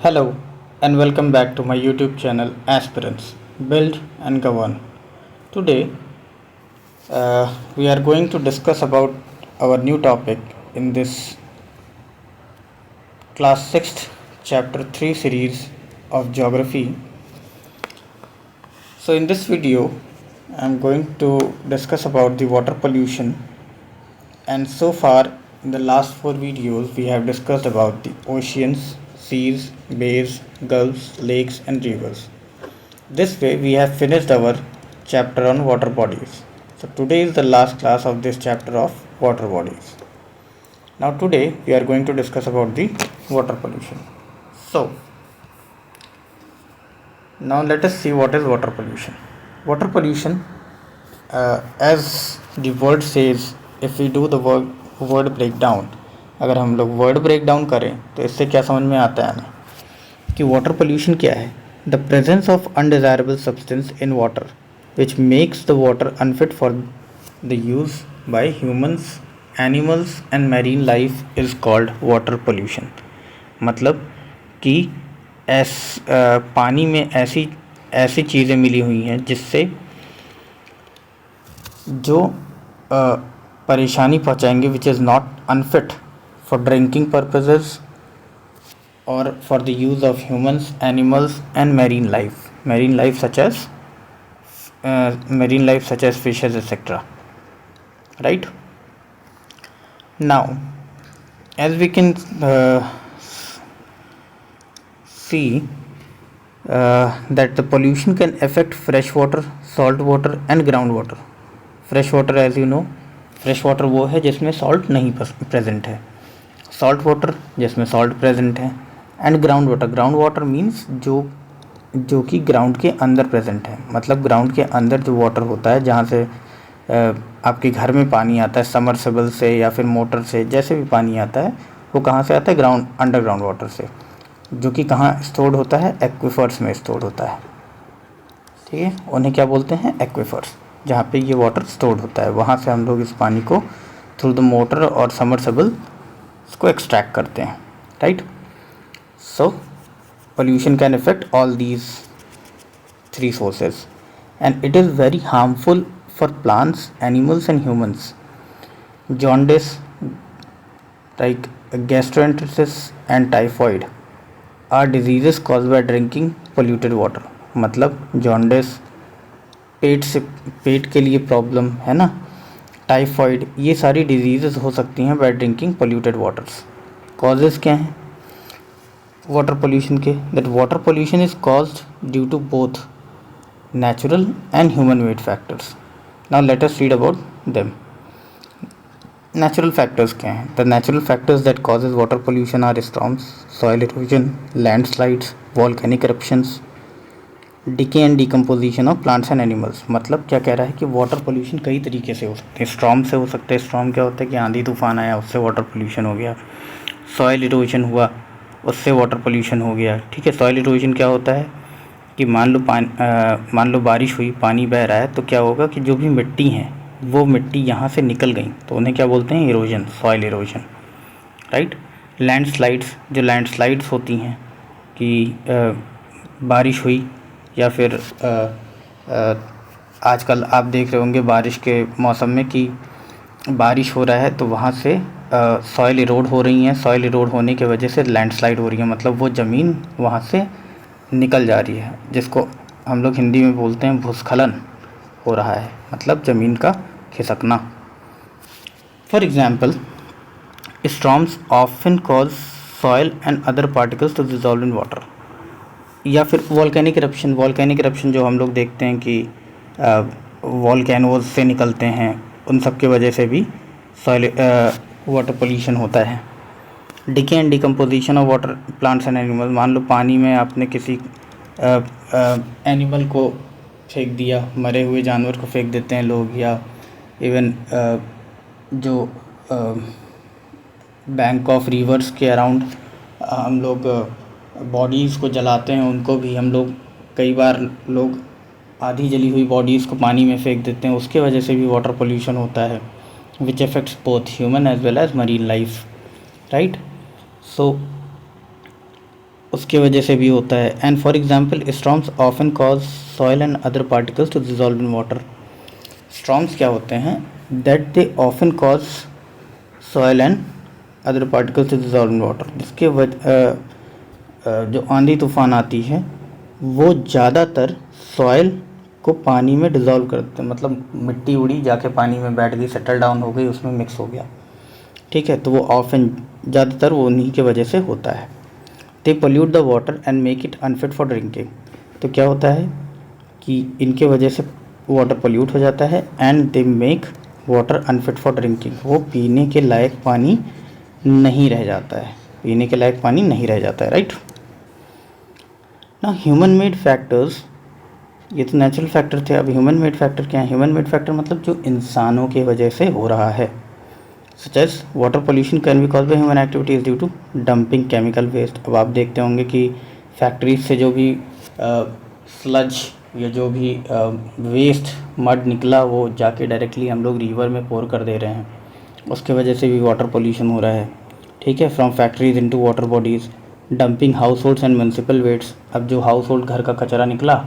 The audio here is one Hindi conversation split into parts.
Hello and welcome back to my YouTube channel Aspirants Build and Govern. Today we are going to discuss about our new topic in this class 6th chapter 3 series of geography. So in this video I am going to discuss about the water pollution, and so far in the last 4 videos we have discussed about the oceans, seas, bays, gulfs, lakes and rivers. This way we have finished our chapter on water bodies. So today is the last class of this chapter of water bodies. Now today we are going to discuss about the water pollution. So now let us see what is water pollution. Water pollution, as the word says, if we do the word breakdown, अगर हम लोग वर्ड ब्रेकडाउन करें तो इससे क्या समझ में आता है हमें कि वाटर पोल्यूशन क्या है. The presence of undesirable substance in water which makes the water unfit for the use by humans, animals and marine life is called water pollution. मतलब कि पानी में ऐसी ऐसी चीज़ें मिली हुई हैं जिससे जो परेशानी पहुंचाएंगे, which is not unfit for drinking purposes or for the use of humans, animals and marine life such as fishes, etc. Right now, as we can see that the pollution can affect fresh water, salt water and groundwater. Fresh water, as you know, fresh water वो है जिसमें salt नहीं present है, salt water जिसमें salt present है, एंड ग्राउंड वाटर मीन्स जो कि ग्राउंड के अंदर प्रेजेंट है. मतलब ग्राउंड के अंदर जो वाटर होता है, जहाँ से आपके घर में पानी आता है समरसेबल से या फिर मोटर से, जैसे भी पानी आता है वो कहाँ से आता है, अंडरग्राउंड वाटर से, जो कि कहाँ स्टोर्ड होता है, एक्विफर्स में स्टोर्ड होता है. ठीक है, उन्हें क्या बोलते हैं, एक्विफर्स, जहाँ पे ये वाटर स्टोर्ड होता है. वहाँ से हम लोग इस पानी को थ्रू द मोटर और समरसेबल इसको एक्सट्रैक्ट करते हैं. Right. So pollution can affect all these three sources and it is very harmful for plants, animals and humans. Jaundice, like gastroenteritis and typhoid are diseases caused by drinking polluted water. मतलब jaundice, पेट के लिए प्रॉब्लम है ना, टाइफॉइड, ये सारी डिजीज़ हो सकती हैं by drinking polluted waters. Causes क्या हैं वाटर पोल्यूशन के? That water pollution is caused due to both natural and human made factors. Now let us read about them. Natural factors क्या हैं? The natural factors that causes water pollution are storms, soil erosion, landslides, volcanic eruptions, decay and decomposition of plants and animals. मतलब क्या कह रहा है कि वाटर पोल्यूशन कई तरीके से हो सकते हैं. स्टॉर्म से हो सकते हैं. स्टॉर्म क्या होता है कि आंधी तूफान आया, उससे वाटर पोल्यूशन हो गया. सॉइल इरोजन हुआ, उससे वाटर पोल्यूशन हो गया. ठीक है, सॉइल इरोजन क्या होता है कि मान लो बारिश हुई, पानी बह रहा है, तो क्या होगा कि जो भी मिट्टी हैं वो मिट्टी यहाँ से निकल गई, तो उन्हें क्या बोलते हैं, erosion, soil erosion. Right. Landslides, जो लैंडस्लाइड्स होती हैं कि बारिश हुई या फिर आजकल आप देख रहे होंगे बारिश के मौसम में कि बारिश हो रहा है तो वहाँ से सॉइल इरोड हो रही हैं. सॉइल इरोड होने की वजह से लैंडस्लाइड हो रही है. मतलब वो ज़मीन वहाँ से निकल जा रही है, जिसको हम लोग हिंदी में बोलते हैं भूस्खलन हो रहा है. मतलब ज़मीन का खिसकना. For example, storms often cause soil and other particles to dissolve in water. या फिर वॉल्केनिक इरप्शन जो हम लोग देखते हैं कि वॉल्केनोज से निकलते हैं, उन सब की वजह से भी सॉइल वाटर पोल्यूशन होता है. Decay and decomposition of water plants and animal. मान लो पानी में आपने किसी एनिमल को फेंक दिया, मरे हुए जानवर को फेंक देते हैं लोग, या इवन जो बैंक ऑफ रिवर्स के अराउंड हम लोग बॉडीज़ को जलाते हैं, उनको भी हम लोग कई बार लोग आधी जली हुई बॉडीज़ को पानी में फेंक देते हैं. उसके वजह से भी वाटर पोल्यूशन होता है, which affects both human as well as marine life. Right. So उसके वजह से भी होता है। And for example storms often cause soil and other particles to dissolve in water. Storms क्या होते हैं, that they often cause soil and other particles to dissolve in water. जिसके जो आंधी तूफान आती है वो ज़्यादातर सॉइल को पानी में डिज़ोल्व करते हैं, मतलब मिट्टी उड़ी जाके पानी में बैठ गई, सेटल डाउन हो गई, उसमें मिक्स हो गया, ठीक है। तो वो ऑफन ज़्यादातर वो उन्हीं के वजह से होता है। They pollute the water and make it unfit for drinking. तो क्या होता है कि इनके वजह से वाटर पोल्यूट हो जाता है and they make water unfit for drinking. वो पीने के लायक पानी नहीं रह जाता है, पीने के लायक पानी नहीं रह जाता है, राइट। ना ह्यूमन मेड फैक्टर्स, ये तो नेचुरल फैक्टर थे, अब ह्यूमन मेड फैक्टर क्या है। ह्यूमन मेड फैक्टर मतलब जो इंसानों के वजह से हो रहा है, such as water pollution can be cause by human activities due to dumping chemical waste. अब आप देखते होंगे कि फैक्ट्रीज से जो भी स्लज या जो भी वेस्ट मड निकला वो जाके डायरेक्टली हम लोग रिवर में पोर कर दे रहे हैं, उसके वजह से भी वाटर पोल्यूशन हो रहा है, ठीक है। From factories into water bodies, dumping house holds and municipal wastes. अब जो हाउस होल्ड घर का कचरा निकला,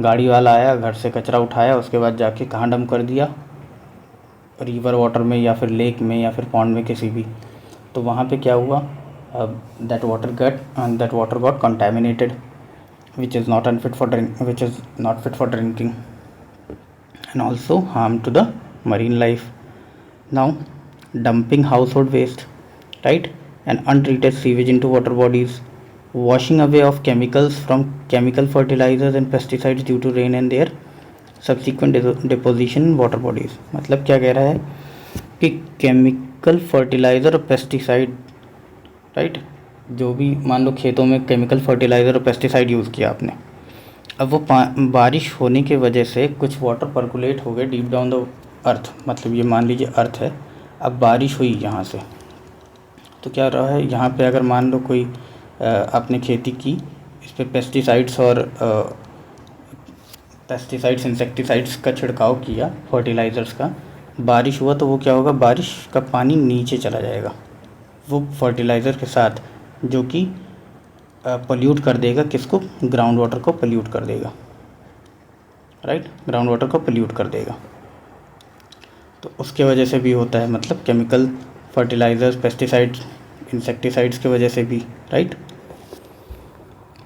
गाड़ी वाला आया, घर से कचरा उठाया, उसके बाद जाके कहाँ डंप कर दिया, रिवर वाटर में या फिर लेक में या फिर पॉन्ड में, किसी भी। तो वहाँ पे क्या हुआ, that water got contaminated which is not fit for drinking and also harm to the marine life. Now dumping household waste, right, and untreated sewage into water bodies, washing away of chemicals from chemical fertilizers and pesticides due to rain and their subsequent deposition in water bodies। मतलब क्या कह रहा है कि केमिकल फर्टिलाइज़र और पेस्टिसाइड, राइट, जो भी मान लो खेतों में केमिकल फर्टिलाइज़र और पेस्टिसाइड यूज़ किया आपने, अब वो बारिश होने के वजह से कुछ वाटर पर्कुलेट हो गए डीप डाउन द अर्थ। मतलब ये मान लीजिए अर्थ है, अब बारिश हुई यहाँ से, तो क्या रहा है, यहाँ पे अगर मान लो कोई आपने खेती की, इस पर पेस्टिसाइड्स और इंसेक्टिसाइड्स का छिड़काव किया, फर्टिलाइज़र्स का, बारिश हुआ तो वो क्या होगा, बारिश का पानी नीचे चला जाएगा वो फर्टिलाइज़र के साथ, जो कि पोल्यूट कर देगा किसको, ग्राउंड वाटर को पोल्यूट कर देगा, राइट, ग्राउंड वाटर को पोल्यूट कर देगा। तो उसके वजह से भी होता है, मतलब केमिकल फर्टिलाइज़र्स, पेस्टिसाइड्स, इंसेक्टिसाइड्स की वजह से भी, राइट।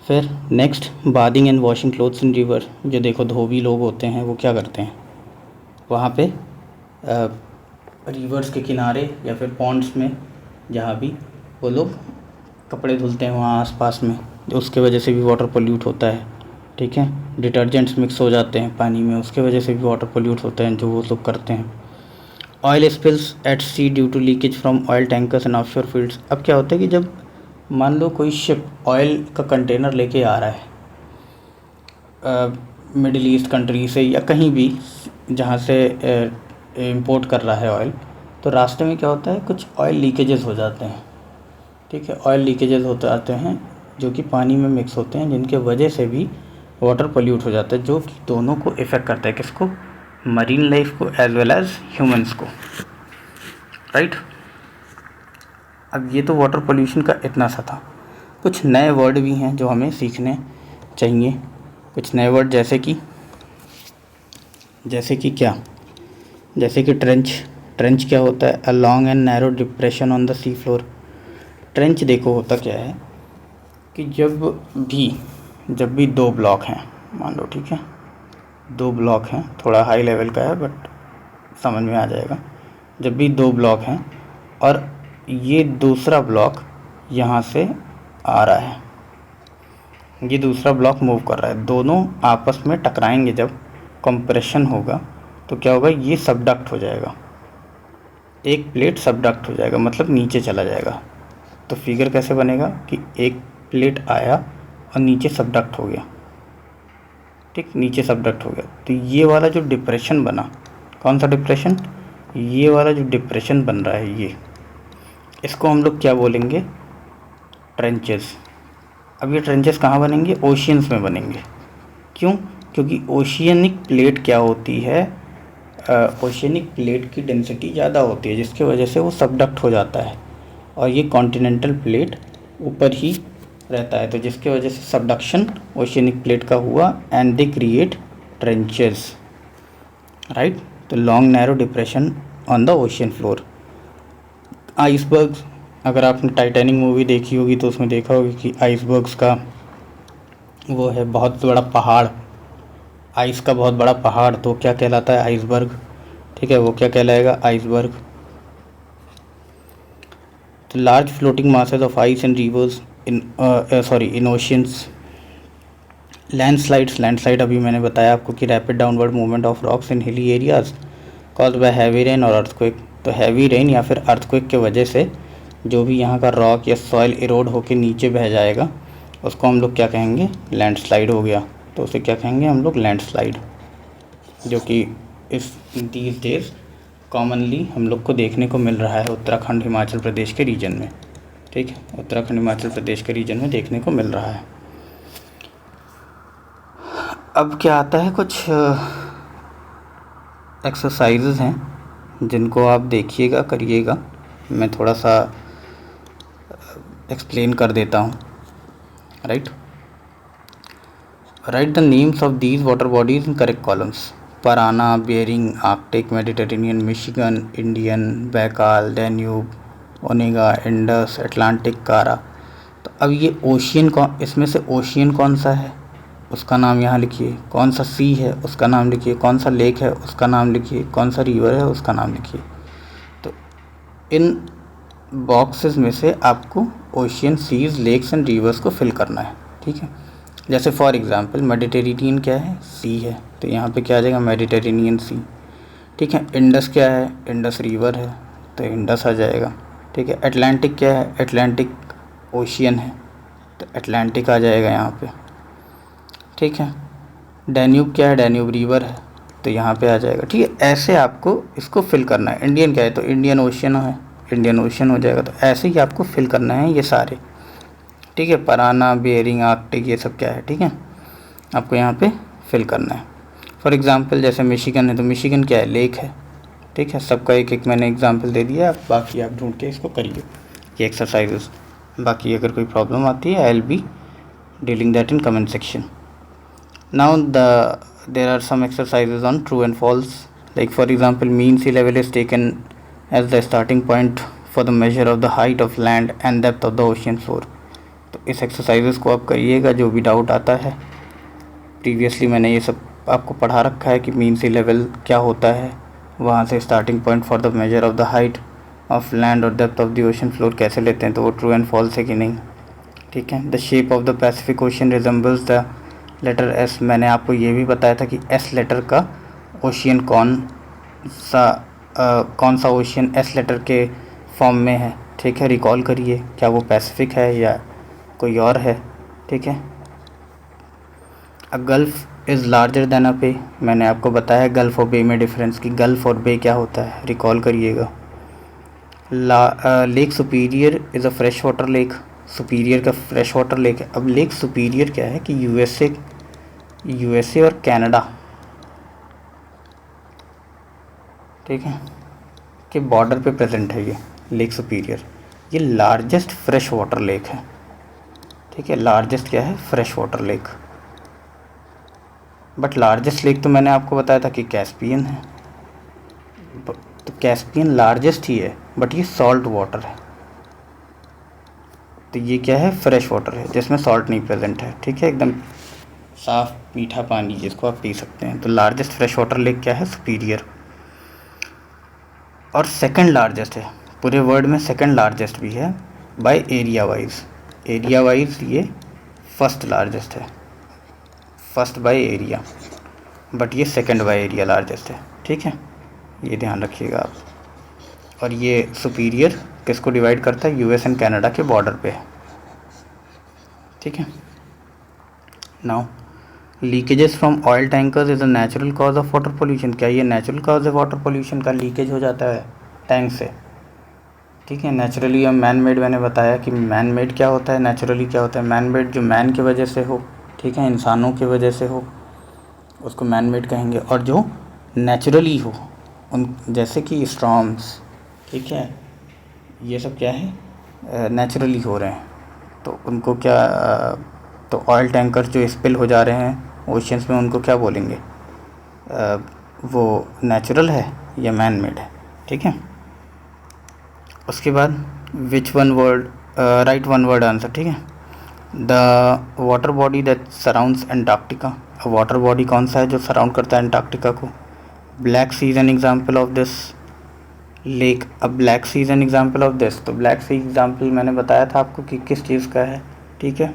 फिर next, bathing and washing clothes in river. जो देखो धोबी लोग होते हैं वो क्या करते हैं, वहाँ पे रिवर्स के किनारे या फिर पॉन्ड्स में जहाँ भी वो लोग कपड़े धुलते हैं वहाँ आसपास में, उसके वजह से भी वाटर पोल्यूट होता है, ठीक है। डिटर्जेंट्स मिक्स हो जाते हैं पानी में, उसके वजह से भी वाटर पोल्यूट होते हैं जो वो लोग करते हैं। Oil spills at sea due to leakage from oil tankers and offshore fields. अब क्या होता है कि जब मान लो कोई शिप ऑयल का कंटेनर लेके आ रहा है मिडिल ईस्ट कंट्री से या कहीं भी जहाँ से इंपोर्ट कर रहा है ऑयल, तो रास्ते में क्या होता है, कुछ ऑयल लीकेजेस हो जाते हैं, ठीक है। ऑयल लीकेजेस होते आते हैं जो कि पानी में मिक्स होते हैं, जिनके वजह से भी वाटर पोल्यूट हो जाता है, जो कि दोनों को इफ़ेक्ट करता है, किसको, मरीन लाइफ को एज वेल एज ह्यूमंस को, राइट। अब ये तो वाटर पोल्यूशन का इतना सा था। कुछ नए वर्ड भी हैं जो हमें सीखने चाहिए, कुछ नए वर्ड जैसे कि क्या, जैसे कि ट्रेंच क्या होता है, a long and narrow depression on the sea floor. Trench देखो होता क्या है कि जब भी दो ब्लॉक हैं, मान लो, ठीक है, दो ब्लॉक हैं, थोड़ा हाई लेवल का है बट समझ में आ जाएगा। जब भी दो ब्लॉक हैं और ये दूसरा ब्लॉक यहाँ से आ रहा है, ये दूसरा ब्लॉक मूव कर रहा है, दोनों आपस में टकराएंगे, जब कंप्रेशन होगा तो क्या होगा, ये सबडक्ट हो जाएगा, एक प्लेट सबडक्ट हो जाएगा, मतलब नीचे चला जाएगा। तो फिगर कैसे बनेगा कि एक प्लेट आया और नीचे सबडक्ट हो गया, ठीक, नीचे सबडक्ट हो गया। तो ये वाला जो डिप्रेशन बना, कौन सा डिप्रेशन, ये वाला जो डिप्रेशन बन रहा है, ये, इसको हम लोग क्या बोलेंगे, ट्रेंचेस। अब ये ट्रेंचेस कहाँ बनेंगे, ओशियंस में बनेंगे। क्यों, क्योंकि ओशियनिक प्लेट क्या होती है, ओशियनिक प्लेट की डेंसिटी ज़्यादा होती है, जिसकी वजह से वो सबडक्ट हो जाता है, और ये कॉन्टिनेंटल प्लेट ऊपर ही रहता है, तो जिसकी वजह से सबडक्शन ओशियनिक प्लेट का हुआ and they create trenches, right. तो long narrow depression on the ocean floor. Icebergs, अगर आपने टाइटैनिक मूवी देखी होगी तो उसमें देखा होगा कि आइसबर्ग्स का वो है बहुत बड़ा पहाड़, आइस का बहुत बड़ा पहाड़, तो क्या कहलाता है? आइसबर्ग, ठीक है, वो क्या कहलाएगा? आइसबर्ग। तो large floating masses of ice in reverse in oceans. Landslide अभी मैंने बताया आपको कि rapid downward movement of rocks in hilly areas caused by heavy rain और अर्थक्वेक। तो हैवी रेन या फिर अर्थक्वेक के वजह से जो भी यहाँ का रॉक या सॉइल इरोड होकर नीचे बह जाएगा उसको हम लोग क्या कहेंगे? लैंडस्लाइड हो गया। तो उसे क्या कहेंगे हम लोग? लैंडस्लाइड, जो कि इस दीज डेज कॉमनली हम लोग को देखने को मिल रहा है उत्तराखंड हिमाचल प्रदेश के रीजन में, ठीक है, उत्तराखंड हिमाचल प्रदेश के रीजन में देखने को मिल रहा है। अब क्या आता है, कुछ एक्सरसाइजेज हैं जिनको आप देखिएगा, करिएगा। मैं थोड़ा सा एक्सप्लेन कर देता हूँ, right. Right the names of these water bodies in correct columns. Parana, Bering, Arctic, Mediterranean, Michigan, Indian, Baikal, Danube, Onega, Indus, Atlantic, Kara. तो अब ये ओशियन कौन, इसमें से ओशियन कौन सा है उसका नाम यहाँ लिखिए, कौन सा सी है उसका नाम लिखिए, कौन सा लेक है उसका नाम लिखिए, कौन सा रिवर है उसका नाम लिखिए। तो इन बॉक्सेस में से आपको ocean, seas, lakes and rivers को फिल करना है, ठीक है। जैसे फॉर एग्जांपल मेडिटेरेनियन क्या है? सी है, तो यहाँ पे क्या आ जाएगा? मेडिटेरेनियन सी, ठीक है। इंडस क्या है? इंडस रिवर है, तो इंडस आ जाएगा, ठीक है। अटलांटिक क्या है? अटलांटिक ओशियन है, तो अटलांटिक आ जाएगा यहाँ पे, ठीक है। डैन्यूब क्या है? डैन्यूब रिवर है, तो यहाँ पे आ जाएगा, ठीक है। ऐसे आपको इसको फिल करना है। इंडियन क्या है? तो इंडियन ओशियन है, इंडियन ओशियन हो जाएगा। तो ऐसे ही आपको फिल करना है ये सारे, ठीक है। पराना, बेरिंग, आर्कटिक, ये सब क्या है, ठीक है, आपको यहाँ पे फिल करना है। फॉर एग्जांपल जैसे मिशिगन है, तो मिशिगन क्या है? लेक है, ठीक है। सबका एक एक मैंने एग्जांपल दे दिया, आप बाकी आप ढूंढ के इसको करिए ये एक्सरसाइजेस। बाकी अगर कोई प्रॉब्लम आती है I will be dealing that in comment section. Now there are some exercises on true and false. Like for example, mean sea level is taken as the starting point for the measure of the height of land and depth of the ocean floor. तो इस एक्सरसाइजेस को आप करिएगा, जो भी डाउट आता है। प्रीवियसली मैंने ये सब आपको पढ़ा रखा है कि मीन सी लेवल क्या होता है, वहाँ से starting point for the major of the height of land और depth of the ocean floor कैसे लेते हैं, तो वो ट्रू एंड फॉल्स है कि नहीं, ठीक है। The shape of the Pacific ocean resembles the letter S. मैंने आपको ये भी बताया था कि एस लेटर का ओशियन कौन सा ओशियन एस लेटर के फॉर्म में है, ठीक है। रिकॉल करिए, क्या वो पैसिफिक है या कोई और है, ठीक है। A gulf is larger than a bay. मैंने आपको बताया गल्फ़ और बे में डिफरेंस, कि गल्फ़ और बे क्या होता है, रिकॉल करिएगा। Lake superior is a fresh water lake. Superior का फ्रेश वाटर लेक है। अब लेक सुपीरियर क्या है कि यूएसए और कनाडा, ठीक है, के बॉर्डर पे प्रेजेंट है ये लेक सुपीरियर। ये लार्जेस्ट फ्रेश वाटर लेक है, ठीक है। लार्जेस्ट क्या है? Fresh water lake. But largest lake तो मैंने आपको बताया था कि कैस्पियन है, तो कैस्पियन लार्जेस्ट ही है, बट ये सॉल्ट वाटर है। तो ये क्या है? फ्रेश वाटर है, जिसमें सॉल्ट नहीं प्रेजेंट है, ठीक है, एकदम साफ मीठा पानी जिसको आप पी सकते हैं। तो लार्जेस्ट फ्रेश वाटर लेक क्या है? सुपीरियर। और सेकंड लार्जेस्ट है, पूरे वर्ल्ड में सेकंड लार्जेस्ट भी है by area wise. Area wise ये फर्स्ट लार्जेस्ट है, फर्स्ट बाय एरिया, बट ये सेकंड बाय एरिया लार्जेस्ट है, ठीक है, ये ध्यान रखिएगा आप। और ये सुपीरियर किसको डिवाइड करता है? यूएस एंड कनाडा के बॉर्डर पे है, ठीक है। Now leakages from oil tankers is a natural cause of water pollution. क्या ये नेचुरल कॉज है वाटर पोल्यूशन का? लीकेज हो जाता है टैंक से, ठीक है। नेचुरली या मैन मेड, मैंने बताया कि मैन मेड क्या होता है, नेचुरली क्या होता है। मैन मेड जो मैन की वजह से हो, ठीक है, इंसानों की वजह से हो, उसको मैन मेड कहेंगे। और जो नेचुरली हो, उन जैसे कि स्टॉर्म्स, ठीक है, ये सब क्या है? नेचुरली हो रहे हैं, तो उनको क्या तो ऑयल टैंकर जो स्पिल हो जा रहे हैं ओशियंस में, उनको क्या बोलेंगे? वो नेचुरल है या मैन मेड है? ठीक है। उसके बाद which one word, right one word answer. ठीक है। The water body that surrounds Antarctica, water body कौन सा है जो सराउंड करता है एंटार्क्टिका को? Black Sea is an example of this lake. अब Black Sea is an example of this, तो ब्लैक सी एग्जाम्पल मैंने बताया था आपको कि किस चीज़ का है। ठीक है।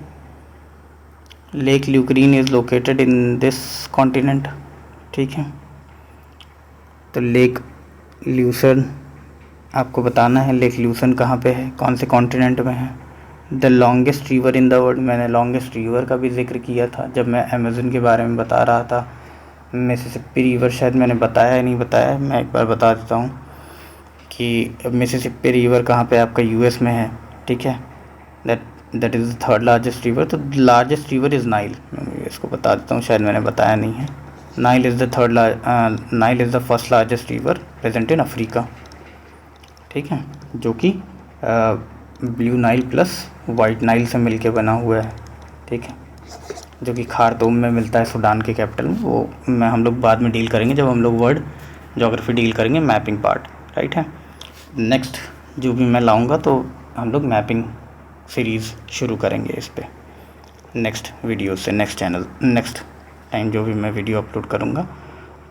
Lake Lucrine is located in this continent. ठीक है। तो लेक ल्यूसन आपको बताना है, लेक ल्यूसन कहाँ पे है, कौन से कॉन्टिनेंट में है। The longest river in the world, मैंने लॉन्गेस्ट रिवर का भी जिक्र किया था जब मैं अमेज़न के बारे में बता रहा था। मिसिसिपी रिवर शायद मैंने बताया या नहीं बताया, मैं एक बार बता देता हूँ कि मिसिसिपी रिवर कहाँ पे आपका यूएस में है। ठीक है। That is the third largest river. तो लार्जेस्ट रिवर इज़ नाइल, मैं इसको बता देता हूँ, शायद मैंने बताया नहीं है। Nile is the first largest river present in Africa. ठीक है। जो कि blue Nile plus white Nile से मिलके बना हुआ है। ठीक है। जो कि खार्तूम में मिलता है, सूडान के कैपिटल में। वो मैं हम लोग बाद में डील करेंगे जब हम लोग वर्ल्ड ज्योग्राफी डील करेंगे, मैपिंग पार्ट। राइट है। नेक्स्ट जो भी मैं लाऊंगा तो हम लोग मैपिंग सीरीज़ शुरू करेंगे इस पे नेक्स्ट वीडियो से, नेक्स्ट चैनल, नेक्स्ट टाइम जो भी मैं वीडियो अपलोड करूँगा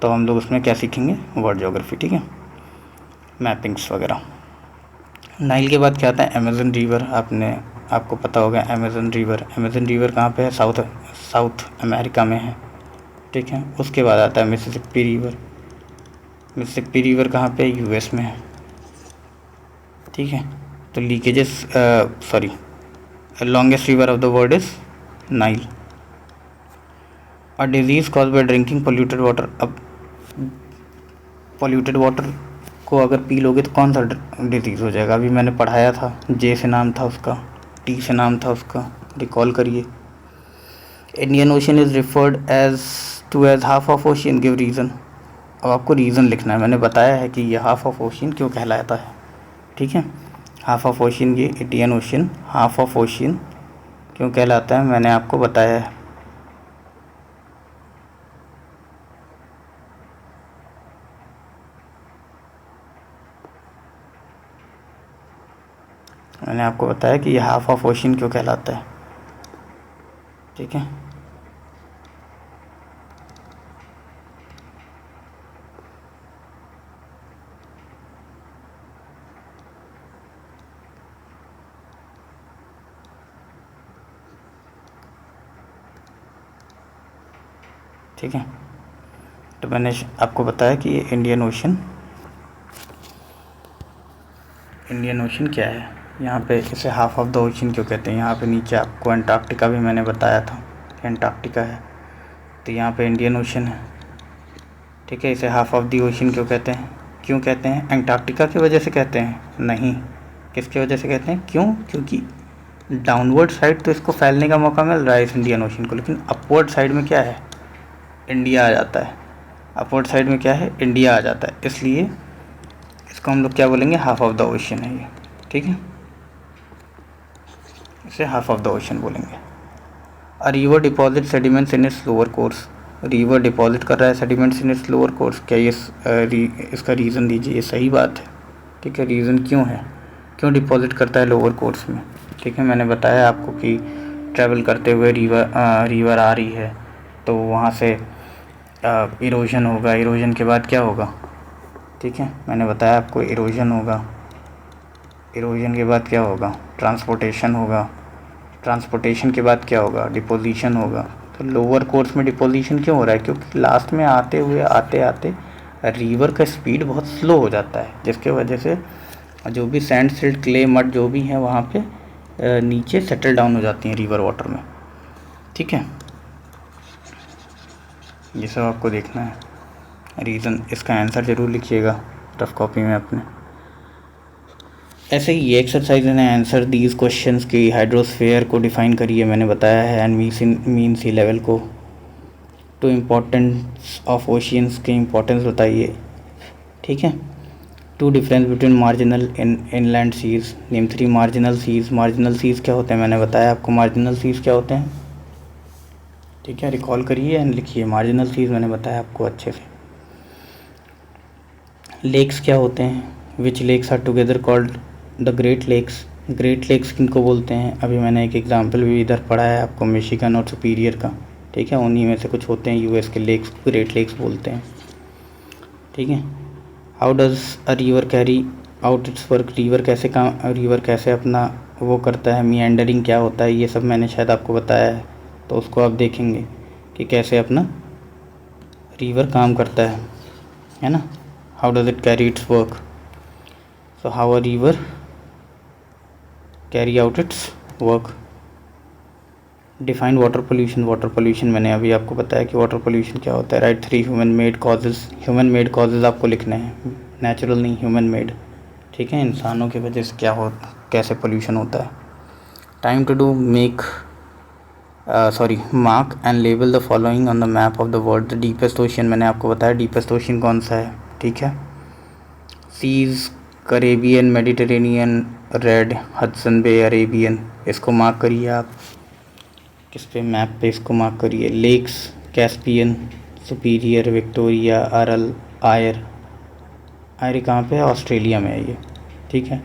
तो हम लोग उसमें क्या सीखेंगे, वर्ल्ड ज्योग्राफी। ठीक है, मैपिंग्स वगैरह। नाइल के बाद क्या आता है, अमेज़न रिवर। आपको पता होगा अमेज़न रिवर कहाँ पे है, साउथ अमेरिका में है। ठीक है। उसके बाद आता है मिसिसिपी रिवर कहाँ पे, यूएस में है। ठीक है। तो leakages, sorry, longest river of the world is Nile. A disease cause by drinking polluted water. अब पोल्यूटेड वाटर को अगर पी लोगे तो कौन सा डिजीज़ हो जाएगा? अभी मैंने पढ़ाया था, जे से नाम था उसका, टी से नाम था उसका, रिकॉल करिए। Indian Ocean is referred as half of ocean, give reason. अब आपको रीज़न लिखना है। मैंने बताया है कि ये हाफ ऑफ ओशियन क्यों कहलाता है। ठीक है। हाफ ऑफ ओशियन, ये Indian ocean half of ocean क्यों कहलाता है, मैंने आपको बताया है। मैंने आपको बताया कि ये हाफ ऑफ ओशियन क्यों कहलाता है। ठीक है। ठीक है। तो मैंने आपको बताया कि ये इंडियन ओशन क्या है। यहाँ पे इसे हाफ ऑफ द ओशन क्यों कहते हैं। यहाँ पे नीचे आपको अंटार्कटिका भी मैंने बताया था कि अंटार्कटिका है, तो यहाँ पे इंडियन ओशन है। ठीक है। इसे हाफ ऑफ द ओशन क्यों कहते हैं? अंटार्कटिका की वजह से कहते हैं? नहीं। किसकी वजह से कहते हैं? क्यों? क्योंकि डाउनवर्ड साइड तो इसको फैलने का मौका मिल रहा है इस इंडियन ओशन को, लेकिन अपवर्ड साइड में क्या है, इंडिया आ जाता है। अपवर्ड साइड में क्या है, इंडिया आ जाता है, इसलिए इसको हम लोग क्या बोलेंगे, हाफ ऑफ द ओशन है ये। ठीक है। इसे हाफ ऑफ द ओशन बोलेंगे। A river deposit sediments in its lower course. River deposit कर रहा है sediments in its lower course, क्या ये इसका रीज़न दीजिए। ये सही बात है। ठीक है। रीज़न क्यों है, क्यों डिपॉजिट करता है लोअर कोर्स में? ठीक है। मैंने बताया आपको कि ट्रैवल करते हुए रिवर आ रही है तो वहाँ से इरोजन होगा। इरोजन के बाद क्या होगा? ठीक है। मैंने बताया आपको इरोजन होगा। इरोजन के बाद क्या होगा? ट्रांसपोर्टेशन होगा। ट्रांसपोर्टेशन के बाद क्या होगा? डिपोजिशन होगा। तो लोअर कोर्स में डिपोजिशन क्यों हो रहा है? क्योंकि लास्ट में आते आते रिवर का स्पीड बहुत स्लो हो जाता है, जिसके वजह से जो भी सैंड, सिल्ट, क्ले, मड जो भी हैं वहाँ पे नीचे सेटल डाउन हो जाती हैं रिवर वाटर में। ठीक है। ये सब आपको देखना है। रीज़न, इसका आंसर ज़रूर लिखिएगा रफ कॉपी में अपने। ऐसे ही ये एक्सरसाइज ने आंसर दीज क्वेश्चंस की हाइड्रोस्फीयर को डिफ़ाइन करिए, मैंने बताया है, एंड मीन सी लेवल को। टू इम्पोर्टेंस ऑफ ओशियंस की इम्पोर्टेंस बताइए। ठीक है। Two difference between marginal inland seas, name 3 marginal seas. Marginal seas क्या होते हैं, मैंने बताया आपको मार्जिनल सीज क्या होते हैं, ठीक है, रिकॉल करिए एंड लिखिए। मार्जिनल सीज मैंने बताया आपको अच्छे से। लेक्स क्या होते हैं, which lakes are together called the Great Lakes. Great Lakes किनको बोलते हैं, अभी मैंने एक एग्जांपल भी इधर पढ़ा है आपको मिशिगन और सुपीरियर का, ठीक है, उन्हीं में से कुछ होते हैं यूएस के लेक्स, ग्रेट लेक्स बोलते हैं, ठीक है। How does a river carry out it's work, river कैसे अपना वो करता है, मीएंडरिंग क्या होता है, ये सब मैंने शायद आपको बताया है, तो उसको आप देखेंगे कि कैसे अपना रिवर काम करता है ना। How does it carry it's work, so how a river carry out it's work. Define water pollution, water pollution मैंने अभी आपको बताया कि वाटर पोल्यूशन क्या होता है। राइट 3 ह्यूमन मेड कॉजेज़ आपको लिखने हैं, नेचुरल नहीं, ह्यूमन मेड, ठीक है, इंसानों की वजह से क्या हो, कैसे पोल्यूशन होता है। Time to do mark and label the following on the map of the world. The deepest ocean मैंने आपको बताया, डीपेस्ट ओशियन कौन सा है, ठीक है। Seas Caribbean, Mediterranean, Red, Hudson Bay, Arabian, इसको मार्क करिए आप किस पे, मैप पे इसको मार्क करिए। Lakes Caspian, Superior, Victoria, Aral, Eyre. Eyre कहाँ पे है, ऑस्ट्रेलिया में है ये, ठीक है।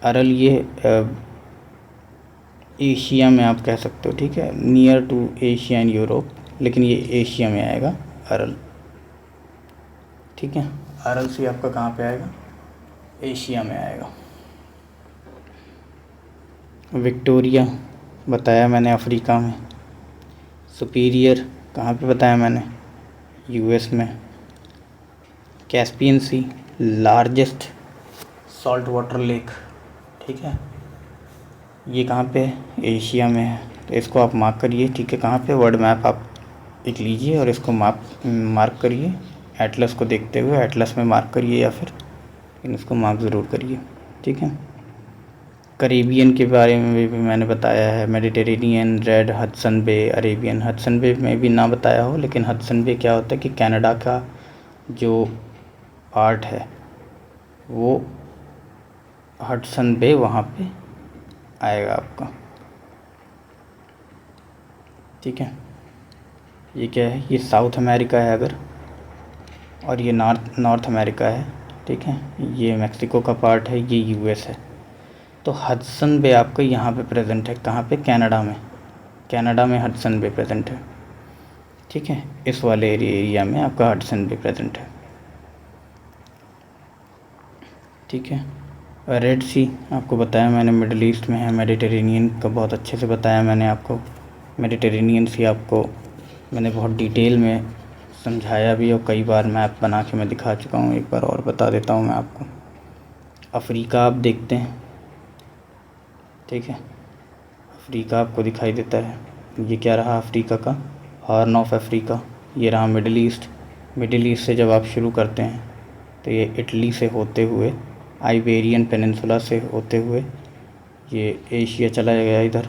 अरल ये एशिया में आप कह सकते हो, ठीक है, near to Asia and Europe, लेकिन ये एशिया में आएगा अरल, ठीक है। अरल सी आपका कहाँ पे आएगा, एशिया में आएगा। विक्टोरिया बताया मैंने अफ्रीका में। सुपीरियर कहाँ पे बताया मैंने, यूएस में। कैस्पियन सी लार्जेस्ट सॉल्ट वाटर लेक, ठीक है, ये कहाँ पे है, एशिया में है, तो इसको आप मार्क करिए, ठीक है। कहाँ पे, वर्ल्ड मैप आप एक लीजिए और इसको मार्क करिए, एटलस को देखते हुए एटलस में मार्क करिए, या फिर इसको मार्क ज़रूर करिए, ठीक है। करेबियन के बारे में भी मैंने बताया है, Mediterranean, Red, Hudson Bay, Arabian. Hudson Bay में भी ना बताया हो, लेकिन हडसन बे क्या होता है कि कनाडा का जो पार्ट है वो हडसन बे वहाँ पे आएगा आपका, ठीक है। ये क्या है, ये साउथ अमेरिका है अगर, और ये नॉर्थ अमेरिका है, ठीक है। ये मैक्सिको का पार्ट है, ये यूएस है। तो हडसन बे आपका यहाँ पे प्रेजेंट है, कहाँ पे, कनाडा में हडसन बे प्रेजेंट है, ठीक है। इस वाले एरिया में आपका हडसन बे प्रेजेंट है, ठीक है। रेड सी आपको बताया मैंने मिडल ईस्ट में है। मेडिटेरेनियन का बहुत अच्छे से बताया मैंने आपको, मेडिटेरेनियन सी आपको मैंने बहुत डिटेल में समझाया भी, और कई बार मैप बना के मैं दिखा चुका हूँ, एक बार और बता देता हूँ मैं आपको। अफ्रीका आप देखते हैं, ठीक है, अफ्रीका आपको दिखाई देता है, ये क्या रहा अफ्रीका का, हॉर्न ऑफ अफ्रीका। ये रहा मिडिल ईस्ट से जब आप शुरू करते हैं तो ये इटली से होते हुए, आइबेरियन पेनिनसुला से होते हुए ये एशिया चला गया इधर।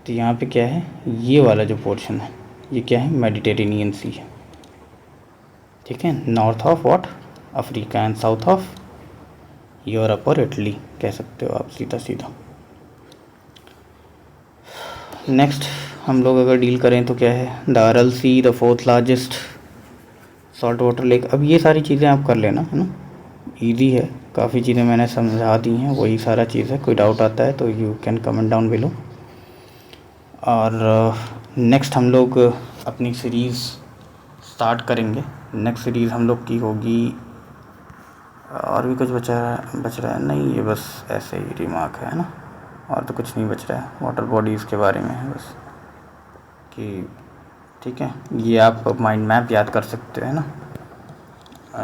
तो यहाँ पे क्या है, ये वाला जो पोर्शन है ये क्या है, मेडिटेरेनियन सी है, ठीक है। North of what, Africa, and south of Europe और इटली कह सकते हो आप सीधा सीधा। नेक्स्ट हम लोग अगर डील करें तो क्या है, the Aral sea, the 4th largest salt water lake. अब ये सारी चीज़ें आप कर लेना, है ना, ईजी है, काफ़ी चीज़ें मैंने समझा दी हैं, वही सारा चीज़ है। कोई डाउट आता है तो you can comment down below. और नेक्स्ट हम लोग अपनी सीरीज़ स्टार्ट करेंगे। नेक्स्ट सीरीज़ हम लोग की होगी, और भी कुछ बच रहा है नहीं, ये बस ऐसे ही रिमार्क है ना, और तो कुछ नहीं बच रहा है। वाटर बॉडीज़ के बारे में है बस कि, ठीक है, ये आप माइंड मैप याद कर सकते हैं ना,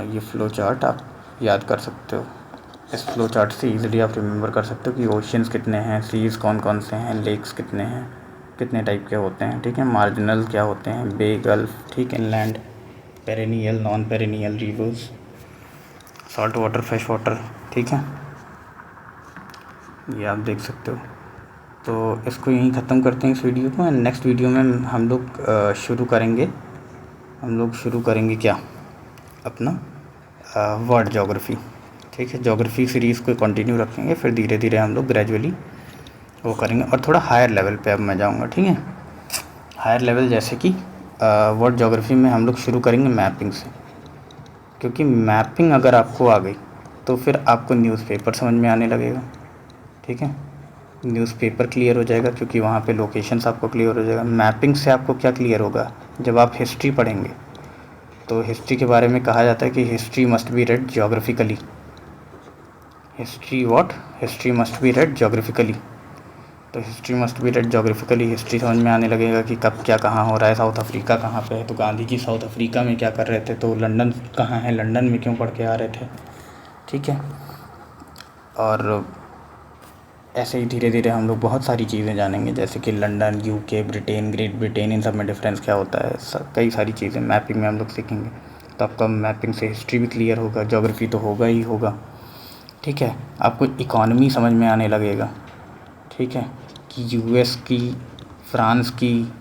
ये फ़्लो चार्ट आप याद कर सकते हो। इस फ़्लो चार्ट से इजीली आप रिमेंबर कर सकते हो कि ओशियंस कितने हैं, सीज़ कौन कौन से हैं, लेक्स कितने हैं, कितने टाइप के होते हैं, ठीक है। मार्जिनल क्या होते हैं, बे, गल्फ, ठीक, inland, perennial, non perennial, reverse, salt water, fresh water, ठीक है, ये आप देख सकते हो। तो इसको यहीं ख़त्म करते हैं इस वीडियो को। नेक्स्ट वीडियो में हम लोग शुरू करेंगे क्या, अपना वर्ल्ड ज्योग्राफी, ठीक है। ज्योग्राफी सीरीज़ को कंटिन्यू रखेंगे, फिर धीरे धीरे हम लोग ग्रेजुअली वो करेंगे। और थोड़ा हायर लेवल पे अब मैं जाऊँगा, ठीक है। हायर लेवल जैसे कि वर्ल्ड ज्योग्राफी में हम लोग शुरू करेंगे मैपिंग से, क्योंकि मैपिंग अगर आपको आ गई तो फिर आपको न्यूज़पेपर समझ में आने लगेगा, ठीक है। न्यूज़पेपर क्लियर हो जाएगा क्योंकि वहाँ पे लोकेशंस आपको क्लियर हो जाएगा। मैपिंग से आपको क्या क्लियर होगा, जब आप हिस्ट्री पढ़ेंगे तो हिस्ट्री के बारे में कहा जाता है कि history must be read geographically. History must be read geographically. तो history must be read geographically, history समझ में आने लगेगा कि कब क्या कहाँ हो रहा है। साउथ अफ्रीका कहाँ पे है, तो गांधी जी साउथ अफ्रीका में क्या कर रहे थे, तो लंदन कहाँ है, लंदन में क्यों पढ़ के आ रहे थे, ठीक है। और ऐसे ही धीरे धीरे हम लोग बहुत सारी चीज़ें जानेंगे, जैसे कि London, UK, Britain, Great Britain, इन सब में डिफरेंस क्या होता है, कई सारी चीज़ें मैपिंग में हम लोग सीखेंगे। तो आपका मैपिंग से हिस्ट्री भी क्लियर होगा, ज्योग्राफी तो होगा ही होगा, ठीक है। आपको इकॉनमी समझ में आने लगेगा, ठीक है, कि यूएस की, फ्रांस की,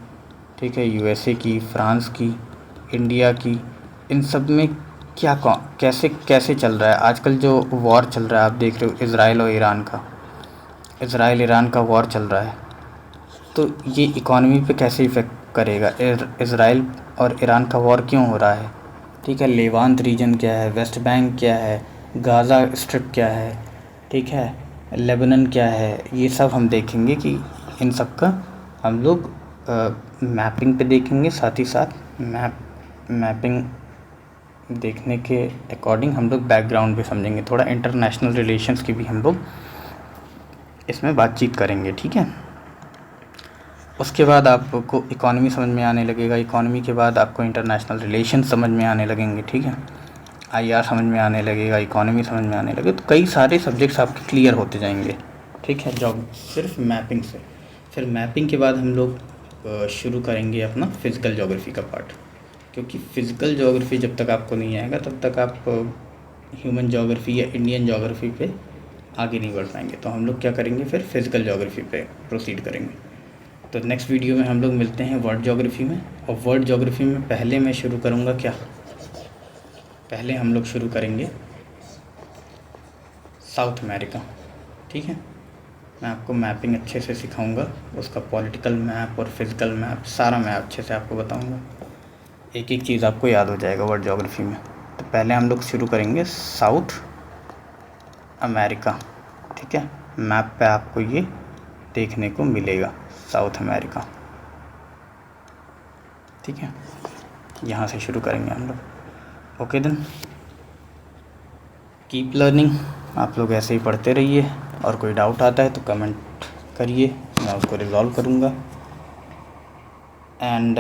ठीक है, यूएसए की, फ्रांस की, इंडिया की, इन सब में क्या कैसे कैसे चल रहा है आजकल जो वॉर चल रहा है। आप देख रहे हो इज़राइल और ईरान का वॉर चल रहा है, तो ये इकॉनमी पे कैसे इफ़ेक्ट करेगा। इज़राइल और ईरान का वॉर क्यों हो रहा है, ठीक है। लेवांत रीजन क्या है, वेस्ट बैंक क्या है, गाज़ा स्ट्रिप क्या है, ठीक है, लेबनान क्या है, ये सब हम देखेंगे कि इन सब का हम लोग मैपिंग पे देखेंगे। साथ ही साथ मैपिंग देखने के अकॉर्डिंग हम लोग बैकग्राउंड भी समझेंगे, थोड़ा इंटरनेशनल रिलेशंस की भी हम लोग इसमें बातचीत करेंगे, ठीक है। उसके बाद आपको इकॉनमी समझ में आने लगेगा, इकॉनमी के बाद आपको इंटरनेशनल रिलेशन समझ में आने लगेंगे, ठीक है। आईआर समझ में आने लगेगा, इकॉनमी समझ में आने लगे, तो कई सारे सब्जेक्ट्स आपके क्लियर होते जाएंगे, ठीक है, जॉब सिर्फ मैपिंग से। फिर मैपिंग के बाद हम लोग शुरू करेंगे अपना फिज़िकल ज्योग्राफी का पार्ट, क्योंकि फ़िज़िकल ज्योग्राफी जब तक आपको नहीं आएगा तब तक आप ह्यूमन ज्योग्राफी या इंडियन ज्योग्राफी पे आगे नहीं बढ़ पाएंगे। तो हम लोग क्या करेंगे, फिर फिज़िकल ज्योग्राफी पे प्रोसीड करेंगे। तो नेक्स्ट वीडियो में हम लोग मिलते हैं वर्ल्ड ज्योग्राफी में। और वर्ल्ड ज्योग्राफी में पहले मैं शुरू करूँगा क्या, पहले हम लोग शुरू करेंगे साउथ अमेरिका, ठीक है। मैं आपको मैपिंग अच्छे से सिखाऊंगा, उसका पॉलिटिकल मैप और फिज़िकल मैप, सारा मैं अच्छे से आपको बताऊंगा, एक एक चीज़ आपको याद हो जाएगा वर्ल्ड ज्योग्राफी में। तो पहले हम लोग शुरू करेंगे साउथ अमेरिका, ठीक है। मैप पे आपको ये देखने को मिलेगा साउथ अमेरिका, ठीक है। यहाँ से शुरू करेंगे हम लोग। Okay then, keep learning. आप लोग ऐसे ही पढ़ते रहिए, और कोई डाउट आता है तो कमेंट करिए, मैं उसको रिजॉल्व करूँगा। And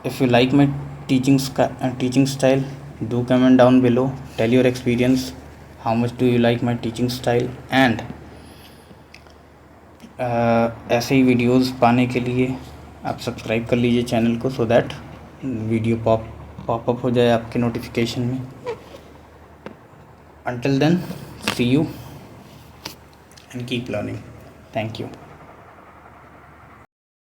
if you like my teaching style, do comment down below, tell your experience, how much do you like my teaching style. And ऐसे ही वीडियोज़ पाने के लिए आप सब्सक्राइब कर लीजिए चैनल को, सो दैट वीडियो पॉपअप हो जाए आपके नोटिफिकेशन में। Until then, see you and keep learning. Thank you.